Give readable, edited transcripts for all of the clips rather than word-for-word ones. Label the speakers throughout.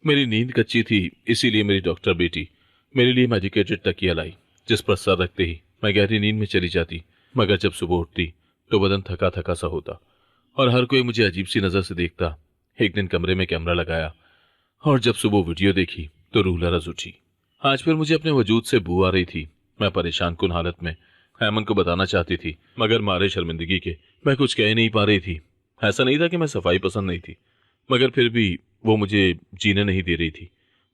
Speaker 1: मेरी नींद कच्ची थी, इसीलिए मेरी डॉक्टर बेटी मेरे लिए मेडिकेटेड तकिया लाई, जिस पर सर रखते ही मैं गहरी नींद में चली जाती। मगर जब सुबह उठती तो बदन थका थका सा होता और हर कोई मुझे अजीब सी नजर से देखता। एक दिन कमरे में कैमरा लगाया और जब सुबह वीडियो देखी तो रूह लरज उठी। आज फिर मुझे अपने वजूद से बू आ रही थी। मैं परेशान कुन हालत में हेमन को बताना चाहती थी, मगर मारे शर्मिंदगी के मैं कुछ कह नहीं पा रही थी। ऐसा नहीं था कि मैं सफाई पसंद नहीं थी, मगर फिर भी वो मुझे जीने नहीं दे रही थी।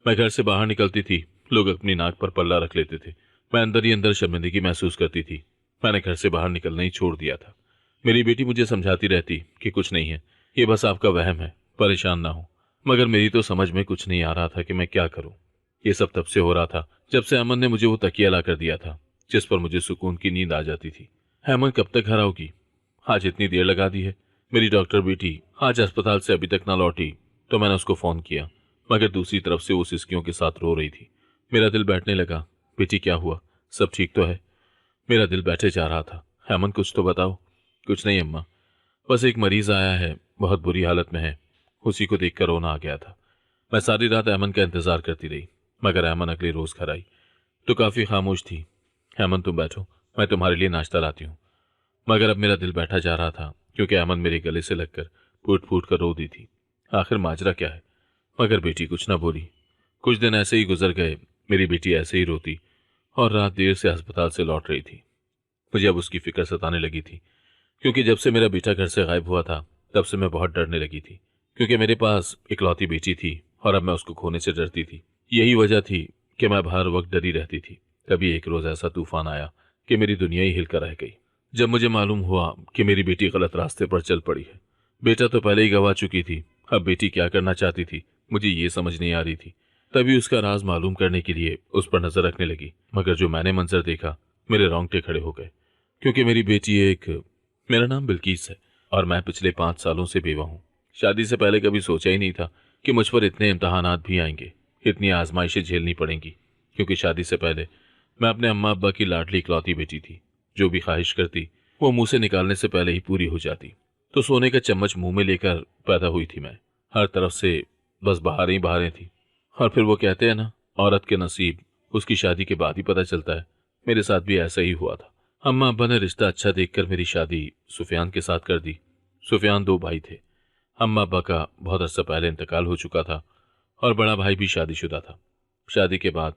Speaker 1: मैं घर से बाहर निकलती थी, लोग अपनी नाक पर पल्ला रख लेते थे। मैं अंदर ही अंदर शर्मिंदगी महसूस करती थी। मैंने घर से बाहर निकलना ही छोड़ दिया था। मेरी बेटी मुझे समझाती रहती कि कुछ नहीं है, ये बस आपका वहम है, परेशान ना हो। मगर मेरी तो समझ में कुछ नहीं आ रहा था कि मैं क्या करूं। ये सब तब से हो रहा था जब से अमन ने मुझे वो तकिया ला कर दिया था, जिस पर मुझे सुकून की नींद आ जाती थी। हेमन कब तक घर आओगी? आज इतनी देर लगा दी है। मेरी डॉक्टर बेटी आज अस्पताल से अभी तक ना लौटी तो मैंने उसको फोन किया, मगर दूसरी तरफ से वो सिसकियों के साथ रो रही थी। मेरा दिल बैठने लगा। बेटी क्या हुआ, सब ठीक तो है? मेरा दिल बैठे जा रहा था। हेमन कुछ तो बताओ। कुछ नहीं अम्मा, बस एक मरीज आया है, बहुत बुरी हालत में है। उसी को देखकर रोना आ गया था। मैं सारी रात अमन का इंतजार करती रही, मगर अमन अगले रोज घर आई तो काफी खामोश थी। हेमन तुम बैठो, मैं तुम्हारे लिए नाश्ता लाती हूँ। मगर अब मेरा दिल बैठा जा रहा था, क्योंकि अमन मेरे गले से लगकर फूट फूट कर रो दी थी। आखिर माजरा क्या है? मगर बेटी कुछ न बोली। कुछ दिन ऐसे ही गुजर गए। मेरी बेटी ऐसे ही रोती और रात देर से अस्पताल से लौट रही थी। मुझे अब उसकी फिक्र सताने लगी थी, क्योंकि जब से मेरा बेटा घर से गायब हुआ था तब से मैं बहुत डरने लगी थी, क्योंकि मेरे पास इकलौती बेटी थी और अब मैं उसको खोने से डरती थी। यही वजह थी कि मैं हर वक्त डरी रहती थी। कभी एक रोज ऐसा तूफान आया कि मेरी दुनिया ही हिलकर रह गई, जब मुझे मालूम हुआ कि मेरी बेटी गलत रास्ते पर चल पड़ी है। बेटा तो पहले ही गंवा चुकी थी, अब बेटी क्या करना चाहती थी मुझे ये समझ नहीं आ रही थी। तभी उसका राज मालूम करने के लिए उस पर नजर रखने लगी। मगर जो मैंने मंजर देखा, मेरे रोंगटे खड़े हो गए, क्योंकि मेरी बेटी एक मेरा नाम बिल्किस है और मैं पिछले 5 सालों से बेवा हूँ। शादी से पहले कभी सोचा ही नहीं था कि मुझ पर इतने इम्तहानात भी आएंगे, इतनी आजमाइशें झेलनी पड़ेंगी। क्योंकि शादी से पहले मैं अपने अम्मा अब्बा की लाडली इकलौती बेटी थी। जो भी ख्वाहिश करती वो मुंह से निकालने से पहले ही पूरी हो जाती। तो सोने का चम्मच मुंह में लेकर पैदा हुई थी मैं। हर तरफ से बस बहारें ही बहारें थी। और फिर वो कहते हैं ना, औरत के नसीब उसकी शादी के बाद ही पता चलता है। मेरे साथ भी ऐसा ही हुआ था। अम्मा अब्बा ने रिश्ता अच्छा देखकर मेरी शादी सुफियान के साथ कर दी। सुफियान 2 भाई थे। अम्मा अब्बा का बहुत अर्सा पहले इंतकाल हो चुका था और बड़ा भाई भी शादीशुदा था। शादी के बाद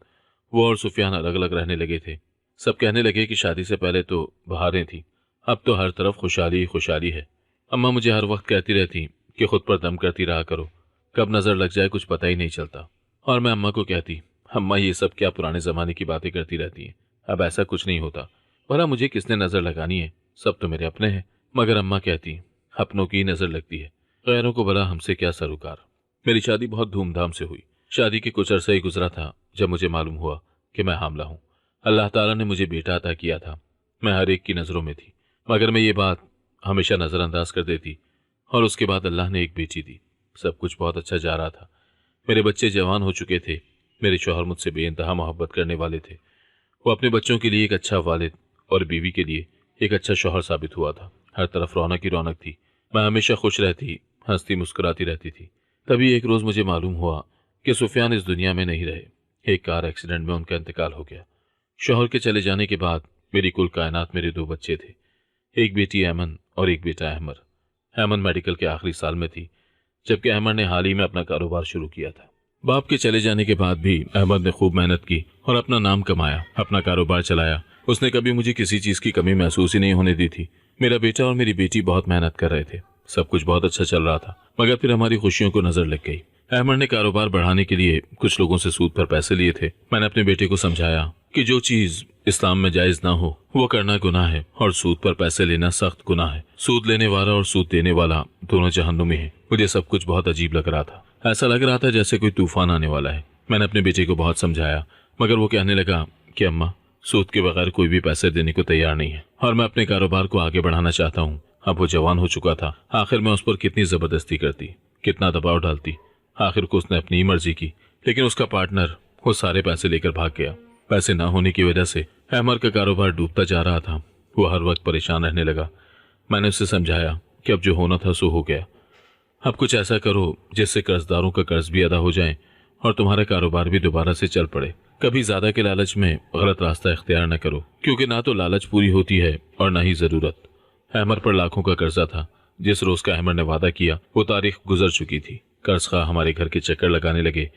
Speaker 1: वो और सुफियान अलग अलग रहने लगे थे। सब कहने लगे कि शादी से पहले तो बहारें थी, अब तो हर तरफ खुशहाली ही खुशहाली है। अम्मा मुझे हर वक्त कहती रहती कि खुद पर दम करती रहा करो, कब नजर लग जाए कुछ पता ही नहीं चलता। और मैं अम्मा को कहती, अम्मा ये सब क्या पुराने जमाने की बातें करती रहती हैं, अब ऐसा कुछ नहीं होता। भला मुझे किसने नजर लगानी है, सब तो मेरे अपने हैं। मगर अम्मा कहती, अपनों की नजर लगती है, गैरों को भला हमसे क्या सरोकार। मेरी शादी बहुत धूमधाम से हुई। शादी के कुछ अरसा ही गुजरा था जब मुझे मालूम हुआ कि मैं हामला हूँ। अल्लाह ताला ने मुझे बेटा अता किया था। मैं हर एक की नज़रों में थी, मगर मैं ये बात हमेशा नज़रअंदाज कर देती। और उसके बाद अल्लाह ने एक बेटी दी। सब कुछ बहुत अच्छा जा रहा था। मेरे बच्चे जवान हो चुके थे। मेरे शौहर मुझसे बेइंतहा मोहब्बत करने वाले थे। वो अपने बच्चों के लिए एक अच्छा वालिद और बीवी के लिए एक अच्छा शौहर साबित हुआ था। हर तरफ रौनक ही रौनक थी। मैं हमेशा खुश रहती, हंसती मुस्कुराती रहती थी। तभी एक रोज़ मुझे मालूम हुआ कि सुफियान इस दुनिया में नहीं रहे। एक कार एक्सीडेंट में उनका इंतकाल हो गया। शौहर के चले जाने के बाद मेरी कुल कायनात मेरे 2 बच्चे थे, एक बेटी ऐमन और एक बेटा अहमर। ऐमन मेडिकल के आखिरी साल में थी, जबकि अहमर ने हाल ही में अपना कारोबार शुरू किया था। बाप के चले जाने के बाद भी अहमद ने खूब मेहनत की और अपना नाम कमाया, अपना कारोबार चलाया। उसने कभी मुझे किसी चीज की कमी महसूस ही नहीं होने दी थी। मेरा बेटा और मेरी बेटी बहुत मेहनत कर रहे थे। सब कुछ बहुत अच्छा चल रहा था, मगर फिर हमारी खुशियों को नजर लग गई। अहमद ने कारोबार बढ़ाने के लिए कुछ लोगों से सूद पर पैसे लिए थे। मैंने अपने बेटे को समझाया कि जो चीज इस्लाम में जायज ना हो वो करना गुनाह है, और सूद पर पैसे लेना सख्त गुनाह है। सूद लेने वाला और सूद देने वाला दोनों जहन्नुमी है। मुझे सब कुछ बहुत अजीब लग रहा था। ऐसा लग रहा था जैसे कोई तूफान आने वाला है। मैंने अपने बेटे को बहुत समझाया, मगर वो कहने लगा कि अम्मा, सूद के बगैर कोई भी पैसे देने को तैयार नहीं है, और मैं अपने कारोबार को आगे बढ़ाना चाहता हूँ। अब वो जवान हो चुका था। आखिर मैं उस पर कितनी जबरदस्ती करती, कितना दबाव डालती। आखिर को उसने अपनी ही मर्जी की, लेकिन उसका पार्टनर वो सारे पैसे लेकर भाग गया। पैसे ना होने की वजह से अहमद का कारोबार डूबता जा रहा था। वो हर वक्त परेशान रहने लगा। मैंने उसे समझाया कि अब जो होना था सो हो गया। अब कुछ ऐसा करो जिससे कर्जदारों का कर्ज भी अदा हो जाए और तुम्हारा कारोबार भी दोबारा से चल पड़े। कभी ज्यादा के लालच में गलत रास्ता इख्तियार न करो, क्योंकि ना तो लालच पूरी होती है और ना ही जरूरत। अहमद पर लाखों का कर्जा था। जिस रोज का अहमद ने वादा किया वो तारीख गुजर चुकी थी। कर्जखा हमारे घर के चक्कर लगाने लगे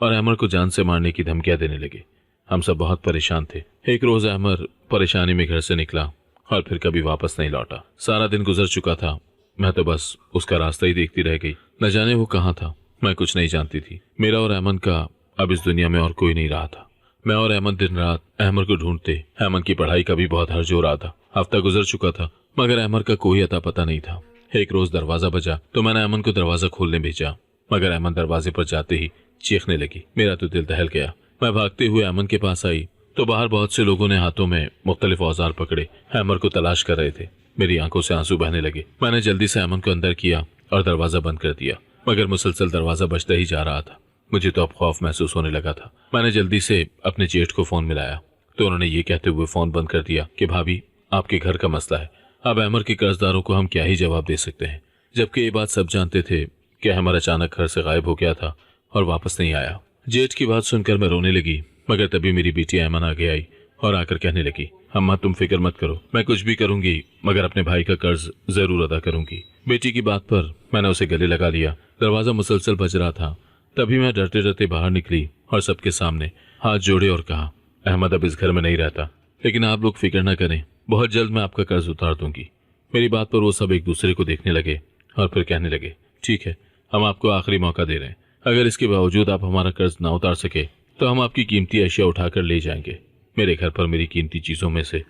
Speaker 1: और अहमद को जान से मारने की धमकियां देने लगे। हम सब बहुत परेशान थे। एक रोज अहमद परेशानी में घर से निकला और फिर कभी वापस नहीं लौटा। सारा दिन गुजर चुका था, मैं तो बस उसका रास्ता ही देखती रह गई। न जाने वो कहाँ था, मैं कुछ नहीं जानती थी। मेरा और अहमद का अब इस दुनिया में और कोई नहीं रहा था। मैं और अहमद दिन रात अहमद को ढूंढते। अहमद की पढ़ाई का भी बहुत हर्ज हो रहा था। हफ्ता गुजर चुका था मगर अहमद का कोई अता पता नहीं था। एक रोज दरवाजा बजा तो मैंने अहमद को दरवाजा खोलने भेजा, मगर अहमद दरवाजे पर जाते ही चीखने लगी। मेरा तो दिल दहल गया। मैं भागते हुए अहमद के पास आई तो बाहर बहुत से लोगों ने हाथों में मुख्तलिफ औजार पकड़े अहमद को तलाश कर रहे थे। मेरी आंखों से आंसू बहने लगे। मैंने जल्दी से अहमद को अंदर किया और दरवाजा बंद कर दिया, मगर मुसलसल दरवाजा बजता ही जा रहा था। मुझे तो अब खौफ महसूस होने लगा था। मैंने जल्दी से अपने जेठ को फोन मिलाया तो उन्होंने ये कहते हुए फोन बंद कर दिया कि भाभी, आपके घर का मसला है। अब अहमद के कर्जदारों को हम क्या ही जवाब दे सकते हैं, जबकि ये बात सब जानते थे कि अहमद अचानक घर से गायब हो गया था और वापस नहीं आया। जेठ की बात सुनकर मैं रोने लगी, मगर तभी मेरी बेटी ऐमन आगे आई और आकर कहने लगी, अम्मा तुम फिक्र मत करो, मैं कुछ भी करूंगी मगर अपने भाई का कर्ज जरूर अदा करूंगी। बेटी की बात पर मैंने उसे गले लगा लिया। दरवाजा मुसलसल बज रहा था। तभी मैं डरते डरते बाहर निकली और सबके सामने हाथ जोड़े और कहा, अहमद अब इस घर में नहीं रहता, लेकिन आप लोग फिक्र न करें, बहुत जल्द मैं आपका कर्ज उतार दूंगी। मेरी बात पर वो सब एक दूसरे को देखने लगे और फिर कहने लगे, ठीक है, हम आपको आखिरी मौका दे रहे हैं। अगर इसके बावजूद आप हमारा कर्ज ना उतार सके तो हम आपकी कीमती अशिया उठाकर ले जाएंगे। मेरे घर पर मेरी कीमती चीजों में से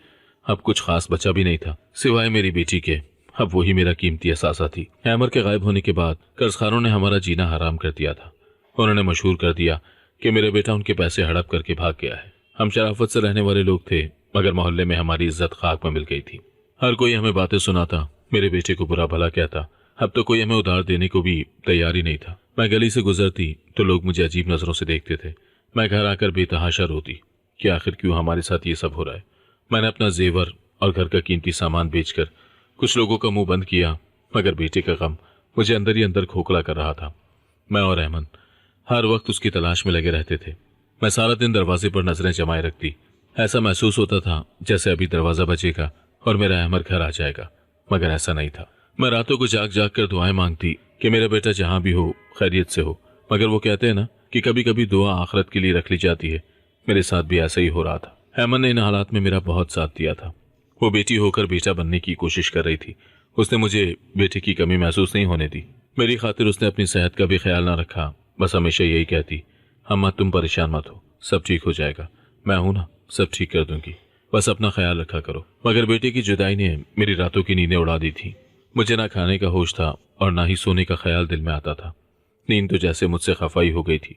Speaker 1: अब कुछ खास बचा भी नहीं था, सिवाय मेरी बेटी के। अब वही मेरा कीमती असासा थी। अहमद के गायब होने के बाद कर्जखारों ने हमारा जीना हराम कर दिया था। उन्होंने मशहूर कर दिया कि मेरा बेटा उनके पैसे हड़प करके भाग गया है। हम शराफत से रहने वाले लोग थे, मगर मोहल्ले में हमारी इज्जत खाक में मिल गई थी। हर कोई हमें बातें सुनाता, मेरे बेटे को बुरा भला कहता। अब तो कोई हमें उधार देने को भी तैयार ही नहीं था। मैं गली से गुजरती तो लोग मुझे अजीब नजरों से देखते थे। मैं घर आकर बेतहाशा रोती कि आखिर क्यों हमारे साथ ये सब हो रहा है। मैंने अपना जेवर और घर का कीमती सामान बेचकर कुछ लोगों का मुंह बंद किया, मगर बेटे का गम मुझे अंदर ही अंदर खोखला कर रहा था। मैं और अहमद हर वक्त उसकी तलाश में लगे रहते थे। मैं सारा दिन दरवाजे पर नजरें जमाए रखती। ऐसा महसूस होता था जैसे अभी दरवाजा बजेगा और मेरा अहमद घर आ जाएगा, मगर ऐसा नहीं था। मैं रातों को जाग जाग कर दुआएं मांगती कि मेरा बेटा जहां भी हो खैरियत से हो, मगर वो कहते हैं ना कि कभी कभी दुआ आखिरत के लिए रख ली जाती है। मेरे साथ भी ऐसा ही हो रहा था। अहमद ने इन हालात में मेरा बहुत साथ दिया था। वो बेटी होकर बेटा बनने की कोशिश कर रही थी। उसने मुझे बेटे की कमी महसूस नहीं होने दी। मेरी खातिर उसने अपनी सेहत का भी ख्याल ना रखा। बस हमेशा यही कहती, अम्मा तुम परेशान मत हो, सब ठीक हो जाएगा, मैं हूं ना, सब ठीक कर दूंगी, बस अपना ख्याल रखा करो। मगर बेटे की जुदाई ने मेरी रातों की नींदें उड़ा दी थी। मुझे ना खाने का होश था और ना ही सोने का ख्याल दिल में आता था। नींद तो जैसे मुझसे खफाई हो गई थी।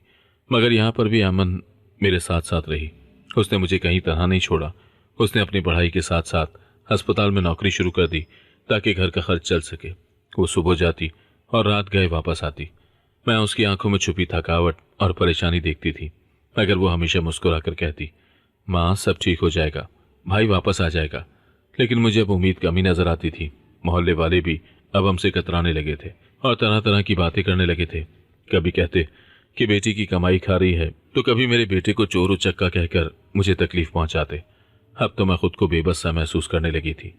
Speaker 1: मगर यहाँ पर भी अमन मेरे साथ साथ रही। उसने मुझे कहीं तरह नहीं छोड़ा। उसने अपनी पढ़ाई के साथ साथ अस्पताल में नौकरी शुरू कर दी ताकि घर का खर्च चल सके। वो सुबह जाती और रात गए वापस आती। मैं उसकी आंखों में छुपी थकावट और परेशानी देखती थी, मगर वो हमेशा मुस्कुराकर कहती, माँ सब ठीक हो जाएगा, भाई वापस आ जाएगा। लेकिन मुझे अब उम्मीद कमी नजर आती थी। मोहल्ले वाले भी अब हमसे कतराने लगे थे और तरह तरह की बातें करने लगे थे। कभी कहते कि बेटी की कमाई खा रही है, तो कभी मेरे बेटे को चोर उचक्का कहकर मुझे तकलीफ पहुंचाते। अब तो मैं खुद को बेबस सा महसूस करने लगी थी।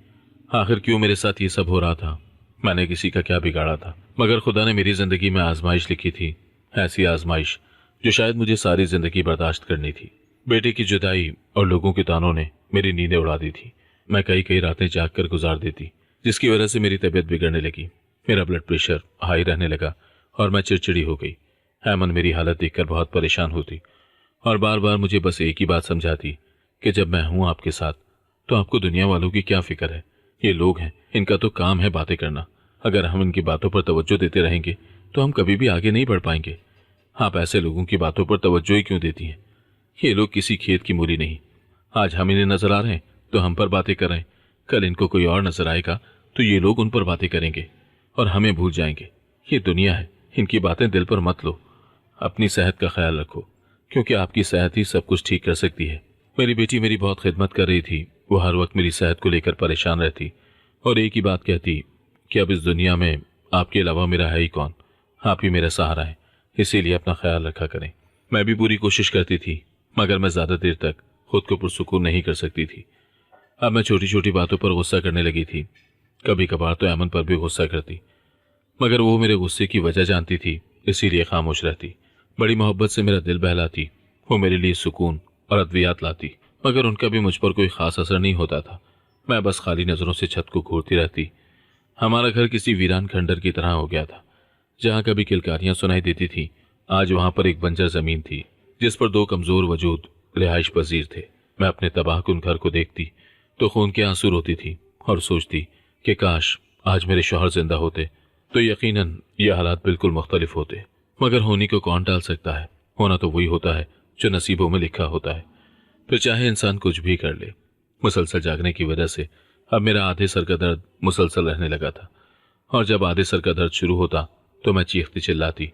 Speaker 1: आखिर क्यों मेरे साथ ये सब हो रहा था? मैंने किसी का क्या बिगाड़ा था? मगर खुदा ने मेरी जिंदगी में आजमाइश लिखी थी, ऐसी आजमाइश जो शायद मुझे सारी जिंदगी बर्दाश्त करनी थी। बेटे की जुदाई और लोगों के तानों ने मेरी नींदें उड़ा दी थी। मैं कई कई रातें जाग कर गुजार देती, जिसकी वजह से मेरी तबीयत बिगड़ने लगी। मेरा ब्लड प्रेशर हाई रहने लगा और मैं चिड़चिड़ी हो गई। हैमन मेरी हालत देखकर बहुत परेशान होती और बार बार मुझे बस एक ही बात समझाती कि जब मैं हूं आपके साथ तो आपको दुनिया वालों की क्या फिक्र है। ये लोग हैं, इनका तो काम है बातें करना। अगर हम इनकी बातों पर तवज्जो देते रहेंगे तो हम कभी भी आगे नहीं बढ़ पाएंगे। आप ऐसे लोगों की बातों पर तवज्जो ही क्यों देती हैं? ये लोग किसी खेत की मूली नहीं। आज हम इन्हें नजर आ रहे हैं तो हम पर बातें कर रहे हैं, कल इनको कोई और नजर आएगा तो ये लोग उन पर बातें करेंगे और हमें भूल जाएंगे। ये दुनिया है, इनकी बातें दिल पर मत लो। अपनी सेहत का ख्याल रखो, क्योंकि आपकी सेहत ही सब कुछ ठीक कर सकती है। मेरी बेटी मेरी बहुत खिदमत कर रही थी। वो हर वक्त मेरी सेहत को लेकर परेशान रहती और एक ही बात कहती कि अब इस दुनिया में आपके अलावा मेरा है ही कौन, आप ही मेरा सहारा है, इसीलिए अपना ख्याल रखा करें। मैं भी पूरी कोशिश करती थी, मगर मैं ज्यादा देर तक खुद को पुरसुकून नहीं कर सकती थी। अब मैं छोटी छोटी बातों पर गुस्सा करने लगी थी। कभी कभार तो अमन पर भी गुस्सा करती, मगर वो मेरे गुस्से की वजह जानती थी, इसीलिए खामोश रहती। बड़ी मोहब्बत से मेरा दिल बहलाती, वो मेरे लिए सुकून और अद्वियात लाती, मगर उनका भी मुझ पर कोई खास असर नहीं होता था। मैं बस खाली नजरों से छत को घूरती रहती। हमारा घर किसी वीरान खंडर की तरह हो गया था। जहाँ कभी किलकारियां सुनाई देती थी, आज वहां पर एक बंजर जमीन थी जिस पर दो कमजोर वजूद रिहाइश पजीर थे। मैं अपने तबाहकुन घर को देखती तो खून के आंसू रोती थी और सोचती कि काश आज मेरे शौहर जिंदा होते तो यकीनन ये हालात बिल्कुल मुख्तलिफ होते। मगर होने को कौन टाल सकता है, होना तो वही होता है जो नसीबों में लिखा होता है, फिर चाहे इंसान कुछ भी कर ले। मुसलसल जागने की वजह से अब मेरा आधे सर का दर्द मुसलसल रहने लगा था, और जब आधे सर का दर्द शुरू होता तो मैं चीखती चिल्लाती।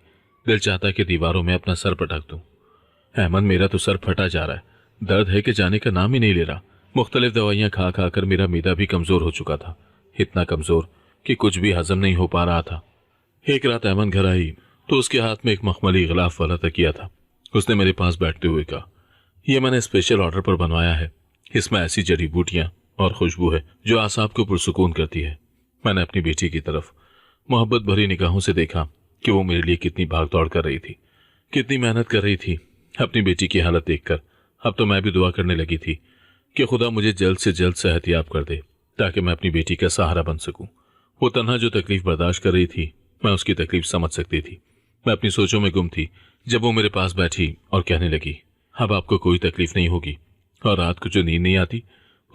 Speaker 1: दिल चाहता कि दीवारों में अपना सर पटक दूं। अहमद, मेरा तो सर फटा जा रहा है, दर्द है कि जाने का नाम ही नहीं ले रहा। मुख्तलिफ दवाइयां खा खा कर मेरा मीदा भी कमजोर हो चुका था, इतना कमजोर कि कुछ भी हजम नहीं हो पा रहा था। एक रात अहमद घर आई तो उसके हाथ में एक मखमली गिलाफ वाला तकिया था। उसने मेरे पास बैठते हुए कहा, यह मैंने स्पेशल ऑर्डर पर बनवाया है, इसमें ऐसी जड़ी बूटियां और खुशबू है जो आसाब को पुरसुकून करती है। मैंने अपनी बेटी की तरफ मोहब्बत भरी निगाहों से देखा कि वो मेरे लिए कितनी भाग दौड़ कर रही थी, कितनी मेहनत कर रही थी। अपनी बेटी की हालत देखकर अब तो मैं भी दुआ करने लगी थी कि खुदा मुझे जल्द से जल्द सेहतियाब कर दे, ताकि मैं अपनी बेटी का सहारा बन सकूं। वो तन्हा जो तकलीफ बर्दाश्त कर रही थी, मैं उसकी तकलीफ समझ सकती थी। मैं अपनी सोचों में गुम थी जब वो मेरे पास बैठी और कहने लगी, अब आपको कोई तकलीफ नहीं होगी, और रात को जो नींद नहीं आती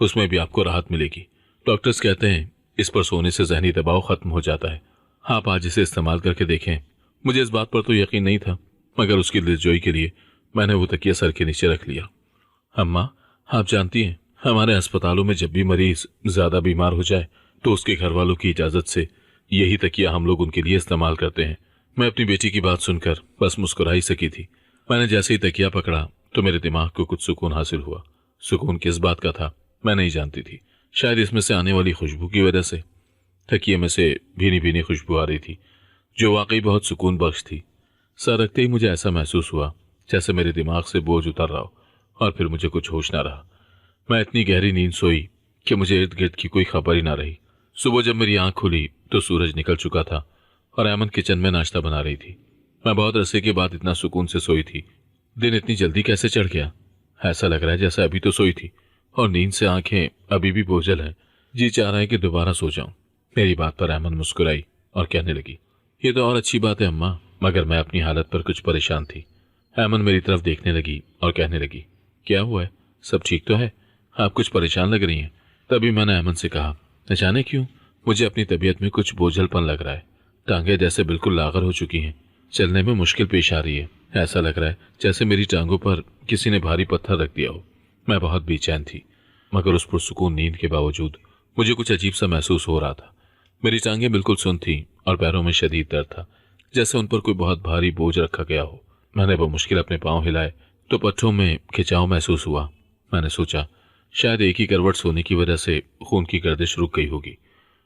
Speaker 1: उसमें भी आपको राहत मिलेगी। डॉक्टर्स कहते हैं इस पर सोने से जहनी दबाव खत्म हो जाता है। आप आज इसे इस्तेमाल करके देखें। मुझे इस बात पर तो यकीन नहीं था, मगर उसकी दिलजोई के लिए मैंने वो तकिया सर के नीचे रख लिया। अम्मा, आप जानती हैं हमारे अस्पतालों में जब भी मरीज ज्यादा बीमार हो जाए तो उसके घर वालों की इजाजत से यही तकिया हम लोग उनके लिए इस्तेमाल करते हैं। मैं अपनी बेटी की बात सुनकर बस मुस्कुरा ही सकी थी। मैंने जैसे ही तकिया पकड़ा तो मेरे दिमाग को कुछ सुकून हासिल हुआ। सुकून किस बात का था मैं नहीं जानती थी, शायद इसमें से आने वाली खुशबू की वजह से। तकिए में से भीनी भीनी खुशबू आ रही थी जो वाकई बहुत सुकून बख्श थी। सर रखते ही मुझे ऐसा महसूस हुआ जैसे मेरे दिमाग से बोझ उतर रहा हो, और फिर मुझे कुछ होश ना रहा। मैं इतनी गहरी नींद सोई कि मुझे इर्द गिर्द की कोई खबर ही ना रही। सुबह जब मेरी आंख खुली तो सूरज निकल चुका था और अहमद किचन में नाश्ता बना रही थी। मैं बहुत अरसे के बाद इतना सुकून से सोई थी। दिन इतनी जल्दी कैसे चढ़ गया? ऐसा लग रहा है जैसे अभी तो सोई थी और नींद से आंखें अभी भी बोझल हैं। जी चाह रहा है कि दोबारा सो जाऊं। मेरी बात पर अहमद मुस्कुराई और कहने लगी, ये तो और अच्छी बात है अम्मा, मगर मैं अपनी हालत पर कुछ परेशान थी। अहमद मेरी तरफ देखने लगी और कहने लगी, क्या हुआ है, सब ठीक तो है? आप कुछ परेशान लग रही हैं। तभी मैंने अहमद से कहा, न जाने क्यों मुझे अपनी तबीयत में कुछ बोझलपन लग रहा है। टांगें जैसे बिल्कुल लागर हो चुकी हैं, चलने में मुश्किल पेश आ रही है। ऐसा लग रहा है जैसे मेरी टांगों पर किसी ने भारी पत्थर रख दिया हो। मैं बहुत बेचैन थी, मगर उस पुरसुकून नींद के बावजूद मुझे कुछ अजीब सा महसूस हो रहा था। मेरी टांगें बिल्कुल सुन्न थी और पैरों में शदीद दर्द था, जैसे उन पर कोई बहुत भारी बोझ रखा गया हो। मैंने बमुश्किल अपने पांव हिलाए तो पट्टों में खिंचाव महसूस हुआ। मैंने सोचा शायद एक ही करवट सोने की वजह से खून की गर्दिश रुक गई होगी।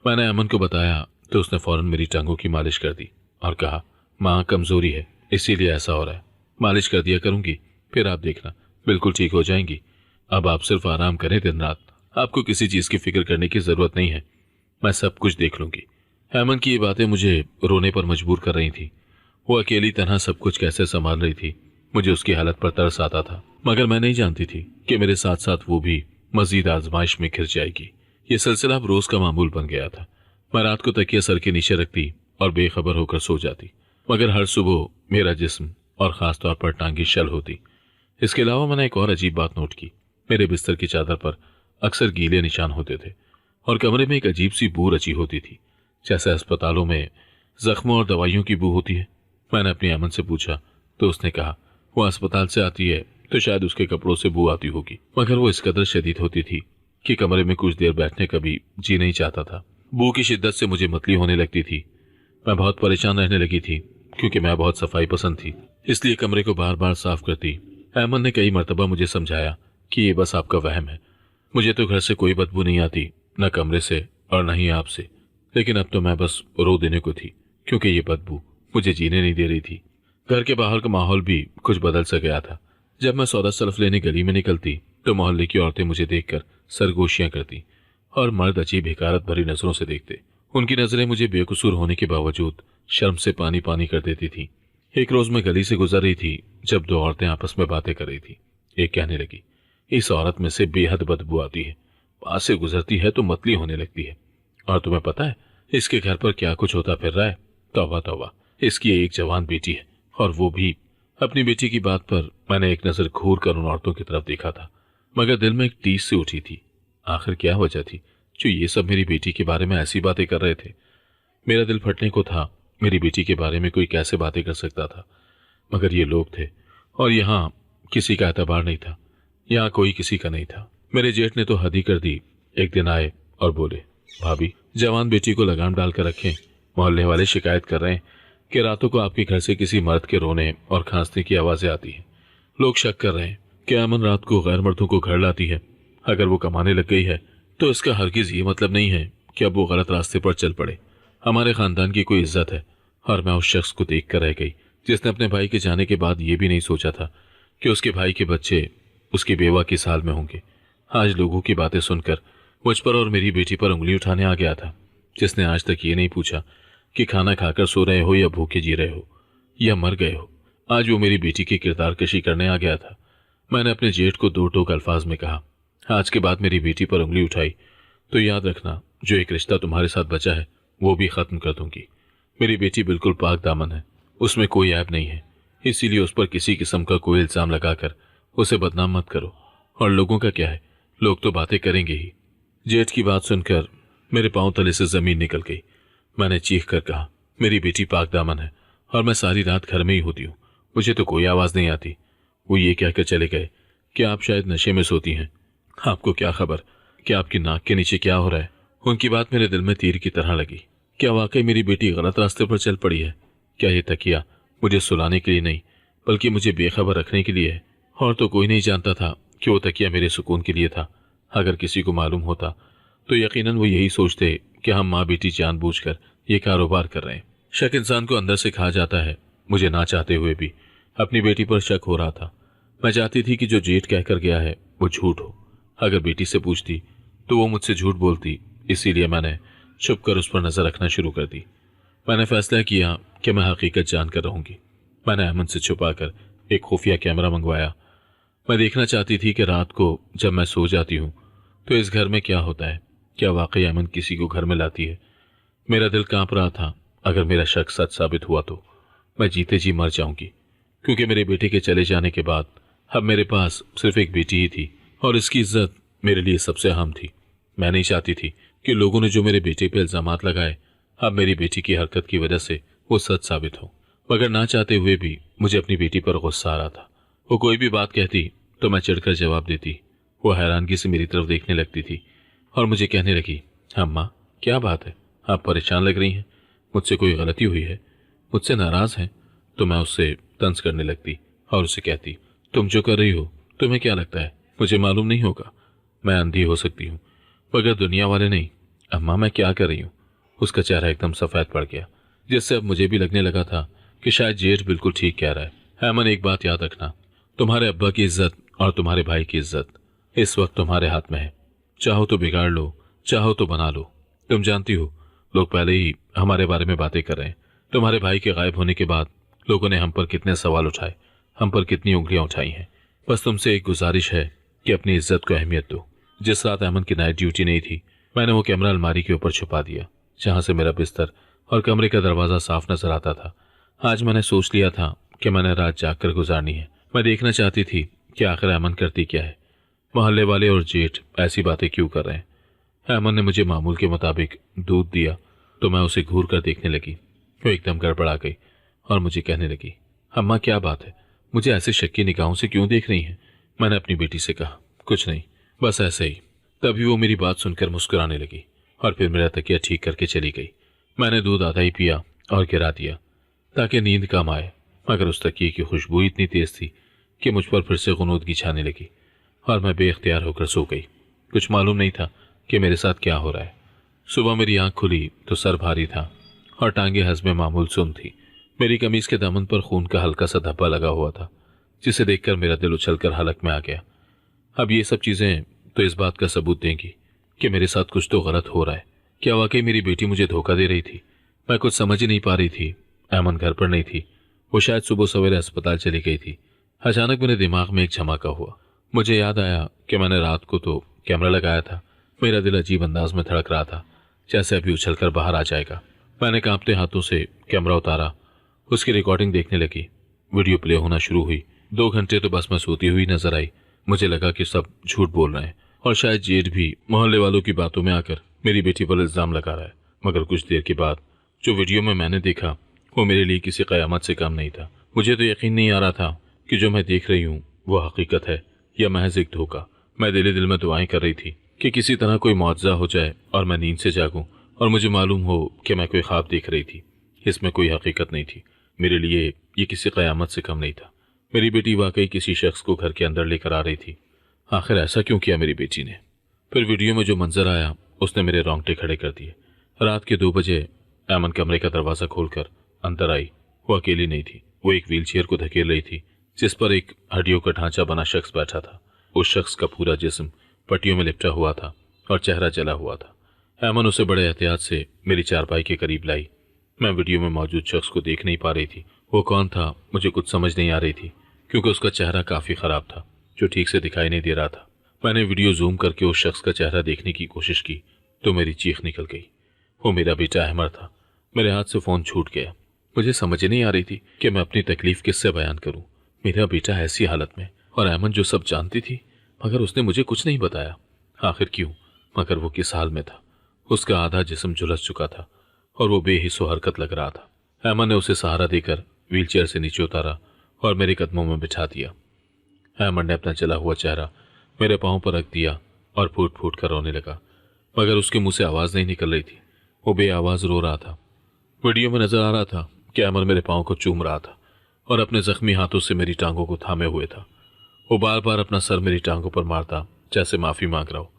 Speaker 1: मैंने अमन को बताया तो उसने फौरन मेरी टांगों की मालिश कर दी और कहा, माँ कमजोरी है इसीलिए ऐसा हो रहा है, मालिश कर दिया करूंगी, फिर आप देखना बिल्कुल ठीक हो जाएंगी। अब आप सिर्फ आराम करें दिन रात, आपको किसी चीज की फिक्र करने की जरूरत नहीं है, मैं सब कुछ देख लूंगी। अमन की ये बातें मुझे रोने पर मजबूर कर रही थी। वो अकेली तरह सब कुछ कैसे संभाल रही थी, मुझे उसकी हालत पर तरस आता था, मगर मैं नहीं जानती थी कि मेरे साथ साथ वो भी मजीद आजमाइश में घिर जाएगी। ये सिलसिला अब रोज का मामूल बन गया था। मैं रात को तकिया सर के नीचे रखती और बेखबर होकर सो जाती, मगर हर सुबह मेरा जिस्म और खास तौर पर टांगी शल होती। इसके अलावा मैंने एक और अजीब बात नोट की। मेरे बिस्तर की चादर पर अक्सर गीले निशान होते थे और कमरे में एक अजीब सी बू रची होती थी, जैसे अस्पतालों में जख्मों और दवाइयों की बू होती है। मैंने अपने अमन से पूछा तो उसने कहा वो अस्पताल से आती है तो शायद उसके कपड़ों से बू आती होगी, मगर वो इस कदर शदीद होती थी कि कमरे में कुछ देर बैठने का भी जी नहीं चाहता था। बू की शिद्दत से मुझे मतली होने लगती थी। मैं बहुत परेशान रहने लगी थी क्योंकि मैं बहुत सफाई पसंद थी, इसलिए कमरे को बार बार साफ करती। अहमद ने कई मरतबा मुझे समझाया कि ये बस आपका वहम है, मुझे तो घर से कोई बदबू नहीं आती, न कमरे से और न ही आपसे। लेकिन अब तो मैं बस रो देने को थी क्योंकि ये बदबू मुझे जीने नहीं दे रही थी। घर के बाहर का माहौल भी कुछ बदल सा गया था। जब मैं सौदा सल्फ लेने गली में निकलती तो मोहल्ले की औरतें मुझे देखकर सरगोशियां करती और मर्द अजीब हिकारत भरी नजरों से देखते। उनकी नजरें मुझे बेकसूर होने के बावजूद शर्म से पानी पानी कर देती थी। एक रोज मैं गली से गुजर रही थी जब दो औरतें आपस में बातें कर रही थी। एक कहने लगी, इस औरत में से बेहद बदबू आती है, पास से गुजरती है तो मतली होने लगती है। और तुम्हें पता है इसके घर पर क्या कुछ होता फिर रहा है? तौबा तौबा, इसकी एक जवान बेटी है, और वो भी। अपनी बेटी की बात पर मैंने एक नजर घूर कर उन औरतों की तरफ देखा था, मगर दिल में एक टीस से उठी थी। आखिर क्या वजह थी जो ये सब मेरी बेटी के बारे में ऐसी बातें कर रहे थे? मेरा दिल फटने को था। मेरी बेटी के बारे में कोई कैसे बातें कर सकता था? मगर ये लोग थे और यहाँ किसी का एतबार नहीं था। यहाँ कोई किसी का नहीं था। मेरे जेठ ने तो हद ही कर दी। एक दिन आए और बोले, भाभी, जवान बेटी को लगाम डाल कर रखें। मोहल्ले वाले शिकायत कर रहे हैं कि रातों को आपके घर से किसी मर्द के रोने और खांसने की आवाजें आती हैं। लोग शक कर रहे हैं कि अमन रात को गैर मर्दों को घर लाती है। अगर वो कमाने लग गई है तो इसका हरगिज ये मतलब नहीं है कि अब वो गलत रास्ते पर चल पड़े। हमारे खानदान की कोई इज्जत है। और मैं उस शख्स को देख कर रह गई जिसने अपने भाई के जाने के बाद ये भी नहीं सोचा था कि उसके भाई के बच्चे उसकी बेवा की साल में होंगे। आज लोगों की बातें सुनकर मुझ पर और मेरी बेटी पर उंगली उठाने आ गया था, जिसने आज तक ये नहीं पूछा कि खाना खाकर सो रहे हो या भूखे जी रहे हो या मर गए हो। आज वो मेरी बेटी की किरदार कशी करने आ गया था। मैंने अपने जेठ को दो टोक अल्फाज में कहा, आज के बाद मेरी बेटी पर उंगली उठाई तो याद रखना, जो एक रिश्ता तुम्हारे साथ बचा है वो भी खत्म कर दूंगी। मेरी बेटी बिल्कुल पाक दामन है, उसमें कोई ऐब नहीं है, इसीलिए उस पर किसी किस्म का कोई इल्जाम लगाकर उसे बदनाम मत करो। और लोगों का क्या है, लोग तो बातें करेंगे ही। जेठ की बात सुनकर मेरे पांव तले से जमीन निकल गई। मैंने चीख कर कहा, मेरी बेटी पाक दामन है और मैं सारी रात घर में ही होती हूँ, मुझे तो कोई आवाज नहीं आती। वो ये कहकर चले गए कि आप शायद नशे में सोती हैं। आपको क्या खबर कि आपकी नाक के नीचे क्या हो रहा है? उनकी बात मेरे दिल में तीर की तरह लगी। क्या वाकई मेरी बेटी गलत रास्ते पर चल पड़ी है? क्या ये तकिया मुझे सुलाने के लिए नहीं बल्कि मुझे बेखबर रखने के लिए है? और तो कोई नहीं जानता था कि वो तकिया मेरे सुकून के लिए था। अगर किसी को मालूम होता तो यकीनन वो यही सोचते कि हम माँ बेटी जानबूझकर ये कारोबार कर रहे हैं। शक इंसान को अंदर से खा जाता है। मुझे ना चाहते हुए भी अपनी बेटी पर शक हो रहा था। मैं चाहती थी कि जो जेठ कहकर गया है वो झूठ हो। अगर बेटी से पूछती तो वो मुझसे झूठ बोलती, इसीलिए मैंने छुप कर उस पर नजर रखना शुरू कर दी। मैंने फैसला किया कि मैं हकीकत जानकर रहूंगी। मैंने अमन से छुपाकर एक खुफिया कैमरा मंगवाया। मैं देखना चाहती थी कि रात को जब मैं सो जाती हूँ तो इस घर में क्या होता है। क्या वाकई अमन किसी को घर में लाती है? मेरा दिल कांप रहा था। अगर मेरा शक सच साबित हुआ तो मैं जीते जी मर जाऊंगी, क्योंकि मेरे बेटे के चले जाने के बाद अब मेरे पास सिर्फ एक बेटी ही थी और इसकी इज्जत मेरे लिए सबसे अहम थी। मैं नहीं चाहती थी कि लोगों ने जो मेरे बेटे पे इल्जामात लगाए अब मेरी बेटी की हरकत की वजह से वो सच साबित हो। मगर ना चाहते हुए भी मुझे अपनी बेटी पर गुस्सा आ रहा था। वो कोई भी बात कहती तो मैं चिढ़कर जवाब देती। वो हैरानगी से मेरी तरफ देखने लगती थी और मुझे कहने लगी, अम्मा क्या बात है, आप परेशान लग रही हैं? मुझसे कोई गलती हुई है? मुझसे नाराज हैं? तो मैं उससे तंज करने लगती और उसे कहती, तुम जो कर रही हो तुम्हें क्या लगता है मुझे मालूम नहीं होगा? मैं अंधी हो सकती हूँ मगर दुनिया वाले नहीं। अम्मा मैं क्या कर रही हूँ? उसका चेहरा एकदम सफेद पड़ गया, जिससे अब मुझे भी लगने लगा था कि शायद जेठ बिल्कुल ठीक कह रहा है। अमन, एक बात याद रखना, तुम्हारे अब्बा की इज्जत और तुम्हारे भाई की इज्जत इस वक्त तुम्हारे हाथ में है। चाहो तो बिगाड़ लो, चाहो तो बना लो। तुम जानती हो लोग पहले ही हमारे बारे में बातें कर रहे हैं। तुम्हारे भाई के गायब होने के बाद लोगों ने हम पर कितने सवाल उठाए, हम पर कितनी उंगलियां उठाई हैं। बस तुमसे एक गुजारिश है कि अपनी इज्जत को अहमियत दो। जिस रात अमन की नाइट ड्यूटी नहीं थी मैंने वो कैमरा अलमारी के ऊपर छुपा दिया, जहां से मेरा बिस्तर और कमरे का दरवाजा साफ नजर आता था। आज मैंने सोच लिया था कि मैंने रात जाग कर गुजारनी है। मैं देखना चाहती थी कि आखिर अमन करती क्या है। मोहल्ले वाले और जेठ ऐसी बातें क्यों कर रहे हैं। अमन ने मुझे मामूल के मुताबिक दूध दिया तो मैं उसे घूर कर देखने लगी। वो एकदम गड़बड़ा गई और मुझे कहने लगी, अम्मा क्या बात है, मुझे ऐसे शक्की निगाहों से क्यों देख रही हैं? मैंने अपनी बेटी से कहा, कुछ नहीं, बस ऐसे ही। तभी वो मेरी बात सुनकर मुस्कुराने लगी और फिर मेरा तकिया ठीक करके चली गई। मैंने दूध आधा ही पिया और गिरा दिया ताकि नींद कम आए, मगर उस तकिए की खुशबू इतनी तेज थी कि मुझ पर फिर से गुनूदगी छाने लगी और मैं बेख्तियार होकर सो गई। कुछ मालूम नहीं था कि मेरे साथ क्या हो रहा है। सुबह मेरी आंख खुली तो सर भारी था और टांगे हज़्म मामूल सुन थी। मेरी कमीज के दामन पर खून का हल्का सा धब्बा लगा हुआ था, जिसे देखकर मेरा दिल उछलकर हलक में आ गया। अब ये सब चीजें तो इस बात का सबूत देंगी कि मेरे साथ कुछ तो गलत हो रहा है। क्या वाकई मेरी बेटी मुझे धोखा दे रही थी? मैं कुछ समझ ही नहीं पा रही थी। ऐमन घर पर नहीं थी, वो शायद सुबह सवेरे अस्पताल चली गई थी। अचानक मेरे दिमाग में एक झमाका हुआ। मुझे याद आया कि मैंने रात को तो कैमरा लगाया था। मेरा दिल अजीब अंदाज में धड़क रहा था, जैसे अभी उछलकर बाहर आ जाएगा। मैंने कांपते हाथों से कैमरा उतारा, उसकी रिकॉर्डिंग देखने लगी। वीडियो प्ले होना शुरू हुई। 2 घंटे तो बस मैं सोती हुई नजर आई। मुझे लगा कि सब झूठ बोल रहे हैं और शायद जेड भी मोहल्ले वालों की बातों में आकर मेरी बेटी पर इल्जाम लगा रहा है। मगर कुछ देर के बाद जो वीडियो में मैंने देखा वो मेरे लिए किसी कयामत से कम नहीं था। मुझे तो यकीन नहीं आ रहा था कि जो मैं देख रही हूँ वो हकीकत है या महज एक धोखा। मैं दिल में दुआएं कर रही थी कि किसी तरह कोई मुआवजा हो जाए और मैं नींद से जागूं और मुझे मालूम हो कि मैं कोई ख्वाब देख रही थी। इसमें कोई हकीकत नहीं थी। मेरे लिए ये किसी कयामत से कम नहीं था। मेरी बेटी वाकई किसी शख्स को घर के अंदर लेकर आ रही थी। आखिर ऐसा क्यों किया मेरी बेटी ने? फिर वीडियो में जो मंजर आया उसने मेरे रोंगटे खड़े कर दिए। रात के 2 बजे ऐमन कमरे का दरवाजा खोलकर अंदर आई। वो अकेली नहीं थी, वो एक व्हीलचेयर को धकेल रही थी जिस पर एक हड्डियों का ढांचा बना शख्स बैठा था। उस शख्स का पूरा जिस्म पट्टियों में लिपटा हुआ था और चेहरा जला हुआ था। ऐमन उसे बड़े एहतियात से मेरी चारपाई के करीब लाई। मैं वीडियो में मौजूद शख्स को देख नहीं पा रही थी। वो कौन था मुझे कुछ समझ नहीं आ रही थी, क्योंकि उसका चेहरा काफी खराब था, जो ठीक से दिखाई नहीं दे रहा था। मैंने वीडियो जूम करके उस शख्स का चेहरा देखने की कोशिश की तो मेरी चीख निकल गई। वो मेरा बेटा अहमर था। मेरे हाथ से फोन छूट गया। मुझे समझ नहीं आ रही थी कि मैं अपनी तकलीफ किससे बयान करूं। मेरा बेटा ऐसी हालत में, और ऐमन जो सब जानती थी, मगर उसने मुझे कुछ नहीं बताया। आखिर क्यों? मगर वो किस हाल में था? उसका आधा जिस्म झुलस चुका था और वो बेहिस्सो हरकत लग रहा था। ऐमन ने उसे सहारा देकर व्हीलचेयर से नीचे उतारा और मेरे कदमों में बिठा दिया। ऐमन ने अपना जला हुआ चेहरा मेरे पांव पर रख दिया और फूट फूट कर रोने लगा, मगर उसके मुंह से आवाज नहीं निकल रही थी। वो बेआवाज रो रहा था। वीडियो में नजर आ रहा था कि ऐमन मेरे पांव को चूम रहा था और अपने जख्मी हाथों से मेरी टांगों को थामे हुए था। वो बार बार अपना सर मेरी टांगों पर मारता, जैसे माफी मांग रहा हो।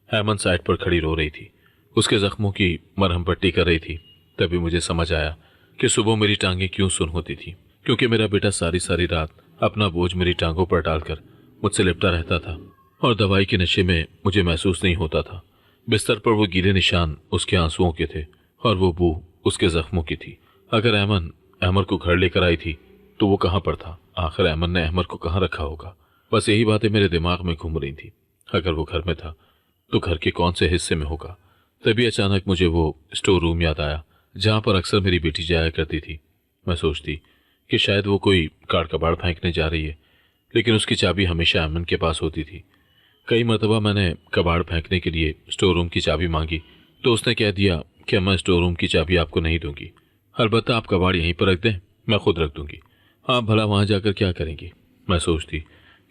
Speaker 1: ऐमन साइड पर खड़ी रो रही थी, उसके जख्मों की मरहम पट्टी कर रही थी। तभी मुझे समझ आया कि सुबह मेरी टांगें क्यों सुन्न होती थी, क्योंकि मेरा बेटा सारी सारी रात अपना बोझ मेरी टांगों पर डालकर मुझसे लिपटा रहता था और दवाई के नशे में मुझे महसूस नहीं होता था। बिस्तर पर वो गीले निशान उसके आंसुओं के थे और वो बू उसके जख्मों की थी। अगर ऐमन अहमर को घर लेकर आई थी तो वो कहाँ पर था? आखिर ऐमन ने अहमर को कहाँ रखा होगा? बस यही बातें मेरे दिमाग में घूम रही थी। अगर वो घर में था तो घर के कौन से हिस्से में होगा? तभी अचानक मुझे वो स्टोर रूम याद आया जहां पर अक्सर मेरी बेटी जाया करती थी। मैं सोचती कि शायद वो कोई काट कबाड़ फेंकने जा रही है, लेकिन उसकी चाबी हमेशा ऐमन के पास होती थी। कई मरतबा मैंने कबाड़ फेंकने के लिए स्टोर रूम की चाबी मांगी तो उसने कह दिया कि मैं स्टोर रूम की चाबी आपको नहीं दूंगी, अलबत्ता आप कबाड़ यहीं पर रख दें, मैं खुद रख दूंगी। आप भला वहां जाकर क्या करेंगी? मैं सोचती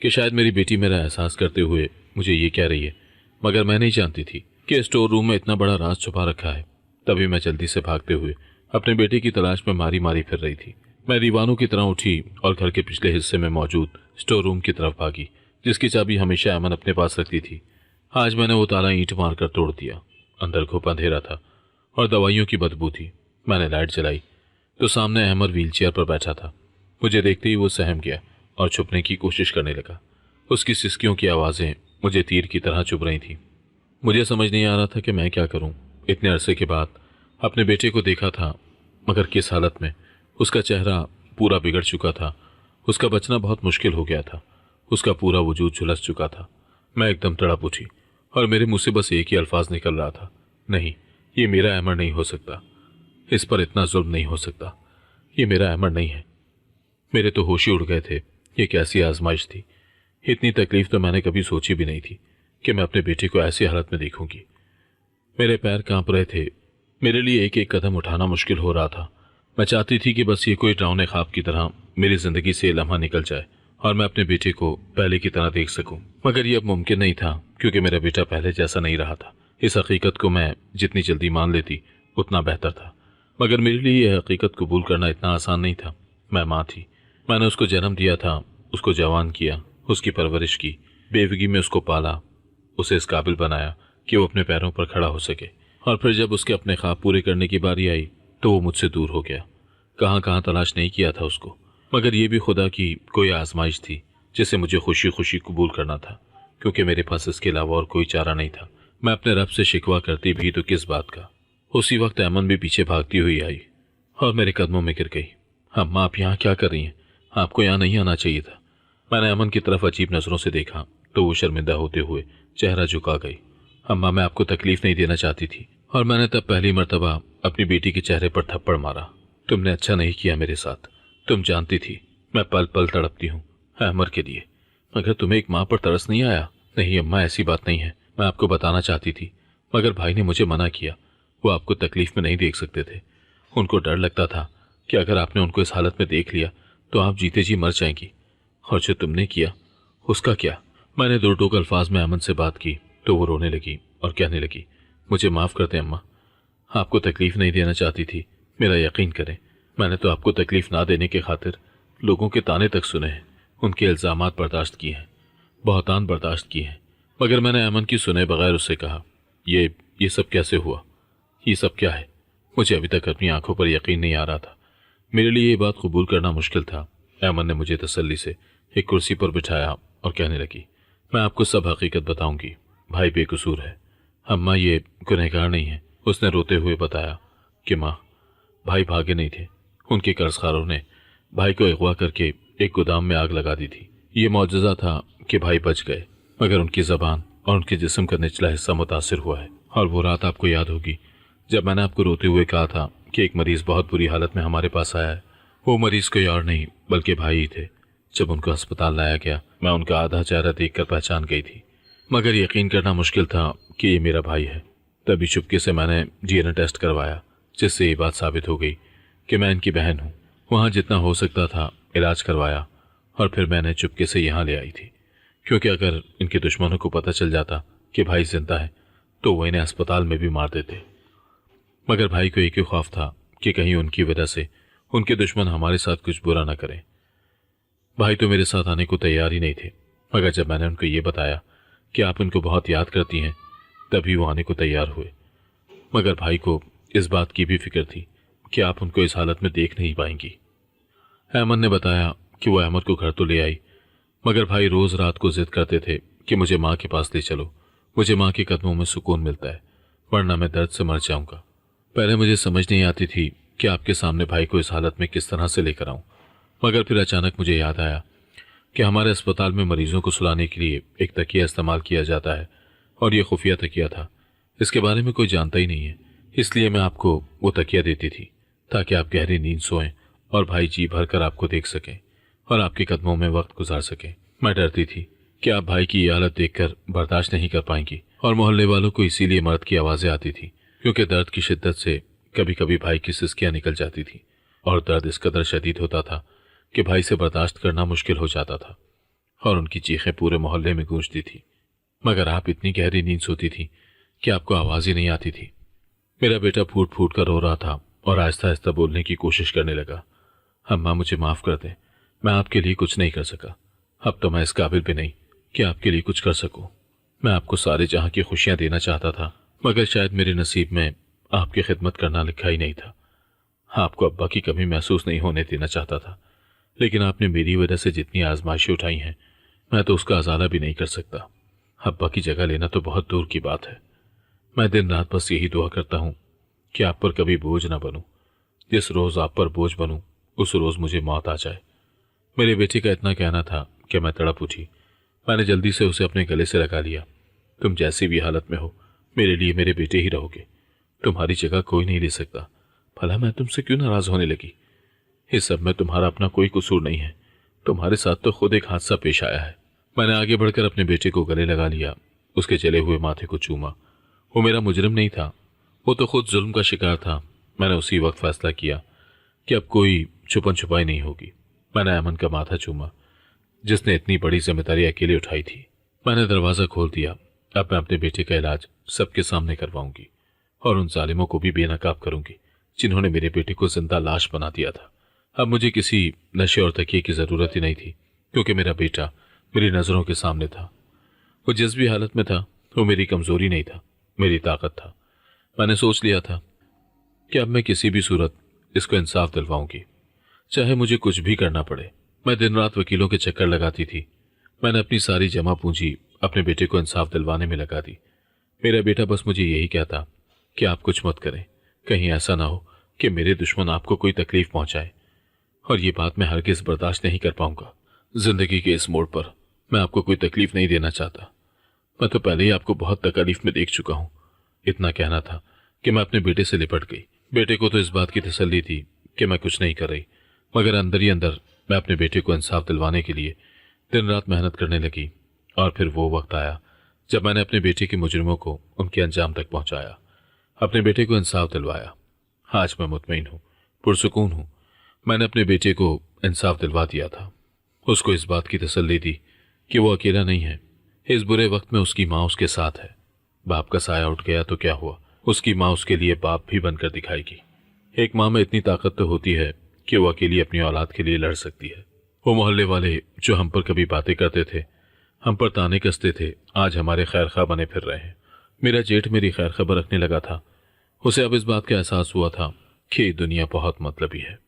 Speaker 1: कि शायद मेरी बेटी मेरा एहसास करते हुए मुझे ये कह रही है, मगर मैं नहीं जानती थी कि स्टोर रूम में इतना बड़ा राज छुपा रखा है। तभी मैं जल्दी से भागते हुए अपने बेटे की तलाश में मारी मारी फिर रही थी। मैं दीवानों की तरह उठी और घर के पिछले हिस्से में मौजूद स्टोर रूम की तरफ भागी, जिसकी चाबी हमेशा अमन अपने पास रखती थी। आज मैंने वो ताला ईंट मारकर तोड़ दिया। अंदर घुप अंधेरा था और दवाइयों की बदबू थी। मैंने लाइट जलाई तो सामने अहमर व्हीलचेयर पर बैठा था। मुझे देखते ही वो सहम गया और छुपने की कोशिश करने लगा। उसकी सिसकियों की आवाज़ें मुझे तीर की तरह चुभ रही थी। मुझे समझ नहीं आ रहा था कि मैं क्या करूं। इतने अरसे के बाद अपने बेटे को देखा था, मगर किस हालत में। उसका चेहरा पूरा बिगड़ चुका था, उसका बचना बहुत मुश्किल हो गया था, उसका पूरा वजूद झुलस चुका था। मैं एकदम तड़प उठी और मेरे मुंह से बस एक ही अल्फाज निकल रहा था, नहीं, ये मेरा अहमर नहीं हो सकता, इस पर इतना जुल्म नहीं हो सकता, ये मेरा अहमर नहीं है। मेरे तो होश ही उड़ गए थे। ये कैसी आजमाइश थी? इतनी तकलीफ तो मैंने कभी सोची भी नहीं थी कि मैं अपने बेटे को ऐसी हालत में देखूंगी। मेरे पैर कांप रहे थे। मेरे लिए एक एक कदम उठाना मुश्किल हो रहा था। मैं चाहती थी कि बस ये कोई डरावने ख्वाब की तरह मेरी जिंदगी से लम्हा निकल जाए और मैं अपने बेटे को पहले की तरह देख सकूं, मगर ये अब मुमकिन नहीं था, क्योंकि मेरा बेटा पहले जैसा नहीं रहा था। इस हकीकत को मैं जितनी जल्दी मान लेती उतना बेहतर था, मगर मेरे लिए यह हकीकत कबूल करना इतना आसान नहीं था। मैं माँ थी, मैंने उसको जन्म दिया था, उसको जवान किया, उसकी परवरिश की, बेवगी में उसको पाला, उसे इस काबिल बनाया कि वो अपने पैरों पर खड़ा हो सके। और फिर जब उसके अपने ख्वाब पूरे करने की बारी आई तो वो मुझसे दूर हो गया। कहाँ कहाँ तलाश नहीं किया था उसको, मगर ये भी खुदा की कोई आजमाइश थी जिसे मुझे खुशी खुशी कबूल करना था, क्योंकि मेरे पास इसके अलावा और कोई चारा नहीं था। मैं अपने रब से शिकवा करती भी तो किस बात का। उसी वक्त ऐमन भी पीछे भागती हुई आई और मेरे कदमों में गिर गई। अम्मा, आप यहाँ क्या कर रही हैं? आपको यहाँ नहीं आना चाहिए था। मैंने अमन की तरफ अजीब नज़रों से देखा तो वो शर्मिंदा होते हुए चेहरा झुका गई। अम्मा, मैं आपको तकलीफ नहीं देना चाहती थी और मैंने तब पहली मर्तबा अपनी बेटी के चेहरे पर थप्पड़ मारा। तुमने अच्छा नहीं किया मेरे साथ। तुम जानती थी मैं पल पल तड़पती हूँ अमर के लिए, मगर तुम्हें एक माँ पर तरस नहीं आया? नहीं अम्मा, ऐसी बात नहीं है। मैं आपको बताना चाहती थी मगर भाई ने मुझे मना किया। वो आपको तकलीफ में नहीं देख सकते थे। उनको डर लगता था कि अगर आपने उनको इस हालत में देख लिया तो आप जीते जी मर जाएंगी। और जो तुमने किया उसका क्या? मैंने दो टोक अल्फाज में अमन से बात की तो वो रोने लगी और कहने लगी, मुझे माफ़ कर दें अम्मा, आपको तकलीफ नहीं देना चाहती थी। मेरा यकीन करें, मैंने तो आपको तकलीफ ना देने के खातिर लोगों के ताने तक सुने हैं, उनके इल्ज़ामात बर्दाश्त किए हैं, बहतान बर्दाश्त किए हैं, मगर मैंने अमन की सुने बगैर उससे कहा, ये सब कैसे हुआ? ये सब क्या है? मुझे अभी तक अपनी आंखों पर यकीन नहीं आ रहा था। मेरे लिए ये बात कबूल करना मुश्किल था। अमन ने मुझे तसल्ली से एक कुर्सी पर बिठाया और कहने लगी, मैं आपको सब हकीकत बताऊंगी। भाई बेकसूर है। अम्मा, ये गुनहगार नहीं है। उसने रोते हुए बताया कि माँ, भाई भागे नहीं थे। उनके कर्जखारों ने भाई को अगवा करके एक गोदाम में आग लगा दी थी। ये मौजज़ा था कि भाई बच गए, मगर उनकी ज़बान और उनके जिस्म का निचला हिस्सा मुतासिर हुआ है। और वो रात आपको याद होगी जब मैंने आपको रोते हुए कहा था कि एक मरीज़ बहुत बुरी हालत में हमारे पास आया है। वो मरीज़ कोई और नहीं बल्कि भाई ही थे। जब उनको अस्पताल लाया गया, मैं उनका आधा चेहरा देखकर पहचान गई थी, मगर यकीन करना मुश्किल था कि ये मेरा भाई है। तभी चुपके से मैंने डीएनए टेस्ट करवाया, जिससे ये बात साबित हो गई कि मैं इनकी बहन हूँ। वहाँ जितना हो सकता था इलाज करवाया और फिर मैंने चुपके से यहाँ ले आई थी, क्योंकि अगर इनके दुश्मनों को पता चल जाता कि भाई जिंदा है तो वो इन्हें अस्पताल में भी मार देते। मगर भाई को एक ही खौफ था कि कहीं उनकी वजह से उनके दुश्मन हमारे साथ कुछ बुरा न करें। भाई तो मेरे साथ आने को तैयार ही नहीं थे, मगर जब मैंने उनको ये बताया कि आप उनको बहुत याद करती हैं, तभी वो आने को तैयार हुए। मगर भाई को इस बात की भी फिक्र थी कि आप उनको इस हालत में देख नहीं पाएंगी। अमन ने बताया कि वो अहमद को घर तो ले आई, मगर भाई रोज रात को जिद करते थे कि मुझे माँ के पास ले चलो, मुझे माँ के कदमों में सुकून मिलता है, वरना मैं दर्द से मर जाऊंगा। पहले मुझे समझ नहीं आती थी कि आपके सामने भाई को इस हालत में किस तरह से लेकर आऊं, मगर फिर अचानक मुझे याद आया कि हमारे अस्पताल में मरीजों को सुलाने के लिए एक तकिया इस्तेमाल किया जाता है और ये खुफिया तकिया था। इसके बारे में कोई जानता ही नहीं है, इसलिए मैं आपको वो तकिया देती थी ताकि आप गहरी नींद सोएं और भाई जी भर कर आपको देख सकें और आपके कदमों में वक्त गुजार सकें। मैं डरती थी कि आप भाई की ये हालत देखकर बर्दाश्त नहीं कर पाएंगी, और मोहल्ले वालों को इसीलिए मर्द की आवाज़ें आती थी, क्योंकि दर्द की शिद्दत से कभी कभी भाई की सिसकियाँ निकल जाती थी और दर्द इस कदर शदीद होता था कि भाई से बर्दाश्त करना मुश्किल हो जाता था और उनकी चीखें पूरे मोहल्ले में गूंजती थी। मगर आप इतनी गहरी नींद सोती थी कि आपको आवाज़ ही नहीं आती थी। मेरा बेटा फूट फूट कर रो रहा था और आहिस्ता आहिस्ता बोलने की कोशिश करने लगा, अम्मा मुझे माफ़ कर दें, मैं आपके लिए कुछ नहीं कर सका। अब तो मैं इस काबिल भी नहीं कि आपके लिए कुछ कर सकूं। मैं आपको सारे जहां की खुशियां देना चाहता था, मगर शायद मेरे नसीब में आपकी खिदमत करना लिखा ही नहीं था। आपको अब्बा की कमी महसूस नहीं होने देना चाहता था, लेकिन आपने मेरी वजह से जितनी आजमाइशें उठाई हैं, मैं तो उसका अजाला भी नहीं कर सकता। अब्बा की जगह लेना तो बहुत दूर की बात है। मैं दिन रात बस यही दुआ करता हूँ कि आप पर कभी बोझ ना बनूं। जिस रोज़ आप पर बोझ बनूं, उस रोज़ मुझे मौत आ जाए। मेरे बेटे का इतना कहना था कि मैं तड़प उठी। मैंने जल्दी से उसे अपने गले से लगा लिया। तुम जैसी भी हालत में हो, मेरे लिए मेरे बेटे ही रहोगे। तुम्हारी जगह कोई नहीं ले सकता। भला मैं तुमसे क्यों नाराज होने लगी? इस सब में तुम्हारा अपना कोई कसूर नहीं है। तुम्हारे साथ तो खुद एक हादसा पेश आया है। मैंने आगे बढ़कर अपने बेटे को गले लगा लिया, उसके जले हुए माथे को चूमा। वो मेरा मुजरिम नहीं था, वो तो खुद जुल्म का शिकार था। मैंने उसी वक्त फैसला किया कि अब कोई छुपन छुपाई नहीं होगी। मैंने अमन का माथा चूमा, जिसने इतनी बड़ी जिम्मेदारी अकेले उठाई थी। मैंने दरवाज़ा खोल दिया। अब मैं अपने बेटे का इलाज सबके सामने करवाऊंगी और उन जालिमों को भी बेनकाब करूंगी जिन्होंने मेरे बेटे को जिंदा लाश बना दिया था। अब मुझे किसी नशे और तकिए की ज़रूरत ही नहीं थी, क्योंकि मेरा बेटा मेरी नज़रों के सामने था। वो जिस भी हालत में था, वो मेरी कमज़ोरी नहीं था, मेरी ताकत था। मैंने सोच लिया था कि अब मैं किसी भी सूरत इसको इंसाफ दिलवाऊंगी, चाहे मुझे कुछ भी करना पड़े। मैं दिन रात वकीलों के चक्कर लगाती थी। मैंने अपनी सारी जमा पूंजी अपने बेटे को इंसाफ दिलवाने में लगा दी। मेरा बेटा बस मुझे यही कहता कि आप कुछ मत करें, कहीं ऐसा ना हो कि मेरे दुश्मन आपको कोई तकलीफ पहुंचाए, और ये बात मैं हरगिज़ बर्दाश्त नहीं कर पाऊंगा। जिंदगी के इस मोड़ पर मैं आपको कोई तकलीफ नहीं देना चाहता। मैं तो पहले ही आपको बहुत तकलीफ में देख चुका हूं। इतना कहना था कि मैं अपने बेटे से लिपट गई। बेटे को तो इस बात की तसल्ली थी कि मैं कुछ नहीं कर रही, मगर अंदर ही अंदर मैं अपने बेटे को इंसाफ दिलवाने के लिए दिन रात मेहनत करने लगी। और फिर वो वक्त आया जब मैंने अपने बेटे के मुजरिमों को उनके अंजाम तक पहुंचाया, अपने बेटे को इंसाफ दिलवाया। आज मैं मुतमईन हूं, पुरसुकून हूं। मैंने अपने बेटे को इंसाफ दिलवा दिया था। उसको इस बात की तसल्ली दी कि वो अकेला नहीं है। इस बुरे वक्त में उसकी माँ उसके साथ है। बाप का साया उठ गया तो क्या हुआ, उसकी माँ उसके लिए बाप भी बनकर दिखाएगी। एक माँ में इतनी ताकत तो होती है कि वो अकेली अपनी औलाद के लिए लड़ सकती है। वो मोहल्ले वाले जो हम पर कभी बातें करते थे, हम पर ताने कसते थे, आज हमारे खैर खा बने फिर रहे हैं। मेरा जेठ मेरी खैर खबर रखने लगा था। उसे अब इस बात का एहसास हुआ था कि दुनिया बहुत मतलबी है।